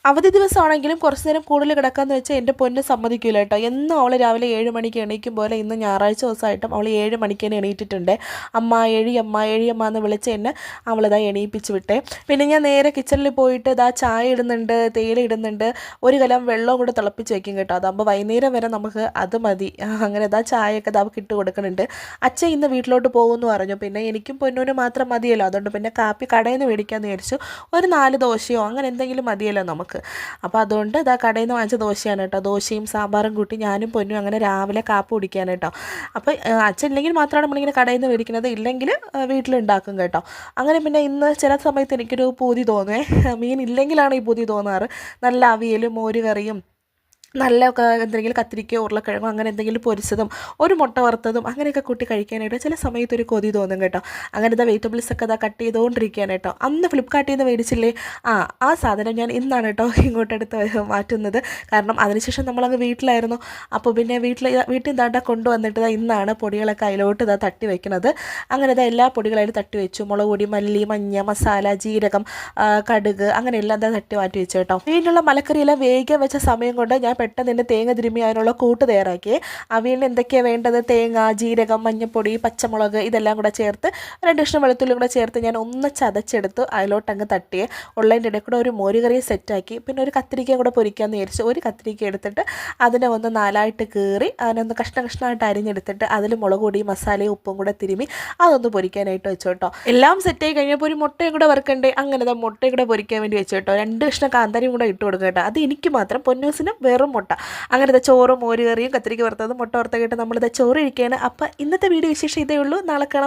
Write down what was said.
അവധി ദിവസമാണെങ്കിലും കുറച്ച് നേരം കൂടുതൽ കിടക്കാമെന്ന് വെച്ചാൽ എൻ്റെ പൊന്ന് സമ്മതിക്കില്ല കേട്ടോ. എന്നും അവൾ രാവിലെ 7 മണിക്ക് എണീക്കും പോലെ ഇന്ന് ഞായറാഴ്ച ദിവസമായിട്ടും അവൾ 7 മണിക്ക് തന്നെ എണീറ്റിട്ടുണ്ട്. അമ്മ എഴിയമ്മ എഴിയമ്മ എന്ന് വിളിച്ച് എന്നെ അവളിതാ എണീപ്പിച്ച് വിട്ടേ. പിന്നെ ഞാൻ നേരെ കിച്ചണിൽ പോയിട്ട് ഇതാ ചായ ഇടുന്നുണ്ട്, തേയില ഇടുന്നുണ്ട്, ഒരു കലം വെള്ളവും കൂടെ തിളപ്പിച്ച് വെക്കും കേട്ടോ. അതാകുമ്പോൾ വൈകുന്നേരം വരെ നമുക്ക് അത് മതി. അങ്ങനെ ഇതാ ചായയൊക്കെ ഇതാ ഇട്ട് കൊടുക്കുന്നുണ്ട്. അച്ഛൻ ഇന്ന് വീട്ടിലോട്ട് പോകുമെന്ന് പറഞ്ഞു. പിന്നെ എനിക്കും പൊന്നൂനും മാത്രം മതിയല്ലോ, അതുകൊണ്ട് പിന്നെ കാപ്പി കടയിൽ നിന്ന് മേടിക്കാമെന്ന് വിചാരിച്ചു. ഒരു 4 ദോശയോ അങ്ങനെ എന്തെങ്കിലും മതിയല്ലോ നമുക്ക്. അപ്പോൾ അതുകൊണ്ട് ഇതാ കടയിൽ നിന്ന് വാങ്ങിച്ച ദോശയാണ് കേട്ടോ. ദോശയും സാമ്പാറും കൂട്ടി ഞാനും പൊന്നും അങ്ങനെ രാവിലെ കാപ്പി കുടിക്കാൻ കേട്ടോ. അപ്പോൾ അച്ഛൻ ഇല്ലെങ്കിൽ മാത്രമാണ് നമ്മളിങ്ങനെ കടയിൽ നിന്ന് മേടിക്കുന്നത്, ഇല്ലെങ്കിൽ വീട്ടിലുണ്ടാക്കും കേട്ടോ. അങ്ങനെ പിന്നെ ഇന്ന് ചില സമയത്ത് എനിക്കൊരു പൂതി തോന്നുവേ. മീൻ ഇല്ലെങ്കിലാണ് ഈ പൂതി തോന്നാറ്. നല്ല അവിയലും മോര് കറിയും നല്ല എന്തെങ്കിലും കത്തിരിക്കയോ ഉരുളക്കിഴങ്ങോ അങ്ങനെ എന്തെങ്കിലും പൊരിച്ചതും ഒരു മുട്ട വറുത്തതും അങ്ങനെയൊക്കെ കൂട്ടി കഴിക്കാനായിട്ട് ചില സമയത്ത് ഒരു കൊതി തോന്നും കേട്ടോ. അങ്ങനെ ഇതാ വെജിറ്റബിൾസൊക്കെ ഇതാ കട്ട് ചെയ്തുകൊണ്ടിരിക്കുകയാണ് കേട്ടോ. അന്ന് ഫ്ലിപ്കാർട്ടിൽ നിന്ന് മേടിച്ചില്ലേ, ആ സാധനം ഞാൻ ഇന്നാണ് കേട്ടോ ഇങ്ങോട്ടെടുത്ത് മാറ്റുന്നത്. കാരണം അതിനുശേഷം നമ്മളങ്ങ് വീട്ടിലായിരുന്നു. അപ്പോൾ പിന്നെ വീട്ടിൽ നിന്നാണ്ട കൊണ്ടുവന്നിട്ട് ഇന്നാണ് പൊടികളൊക്കെ അതിലോട്ട് ഇതാ തട്ടി വെക്കുന്നത്. അങ്ങനെ ഇതാ എല്ലാ പൊടികളും തട്ടി വെച്ചു. മുളക് പൊടി, മല്ലി, മഞ്ഞ, മസാല, ജീരകം, കടുക് അങ്ങനെ എല്ലാം ഇതാ തട്ടി മാറ്റി വെച്ചു കേട്ടോ. വീട്ടിലുള്ള മലക്കറിയെല്ലാം വേഗം വെച്ച സമയം കൊണ്ട് ഞാൻ പെട്ടെന്ന് തന്നെ തേങ്ങ തിരുമ്മി അതിനുള്ള കൂട്ട് തയ്യാറാക്കി. അവിയലിന് എന്തൊക്കെയാണ് വേണ്ടത്, തേങ്ങ, ജീരകം, മഞ്ഞൾപ്പൊടി, പച്ചമുളക് ഇതെല്ലാം കൂടെ ചേർത്ത് 2 കഷ്ണം വെളുത്തുള്ളി കൂടെ ചേർത്ത് ഞാൻ ഒന്ന് ചതച്ചെടുത്ത് അതിലോട്ടങ്ങ് തട്ടിയേ. ഉള്ളതിൻ്റെ ഇടയിൽ കൂടെ ഒരു മോരുകറിയും സെറ്റാക്കി. പിന്നെ ഒരു കത്തിരിക്കയും കൂടെ പൊരിക്കാമെന്ന് വിചാരിച്ചു. ഒരു കത്തിരിക്ക എടുത്തിട്ട് അതിനെ ഒന്ന് 4ആയിട്ട് കീറി അതിനൊന്ന് കഷ്ണമായിട്ട് അരിഞ്ഞെടുത്തിട്ട് അതിൽ മുളക് പൊടി, മസാലയും ഉപ്പും കൂടെ തിരുമ്മി അതൊന്ന് പൊരിക്കാനായിട്ട് വെച്ചു കേട്ടോ. എല്ലാം സെറ്റായി കഴിഞ്ഞപ്പോൾ ഒരു മുട്ടയും കൂടെ വറുക്കണ്ടേ, അങ്ങനെ മുട്ടയും കൂടെ പൊരിക്കാൻ വേണ്ടി വെച്ചു കേട്ടോ. 2 കഷ്ണം കാന്താരിയും കൂടെ ഇട്ട് കൊടുക്കുക കേട്ടോ. അത് എനിക്ക് മാത്രം, പൊന്നൂസിനും വെറും മുട്ട. അങ്ങനത്തെ ചോറും മോര് കറിയും കത്തിരിക്ക വറുത്തതും മുട്ട വറുത്തൊക്കെ നമ്മളിത് ചോറ് ഇരിക്കുകയാണ്. അപ്പം ഇന്നത്തെ വീഡിയോ വിശേഷം ഇതേ ഉള്ളൂ. നാളെ കാണാം.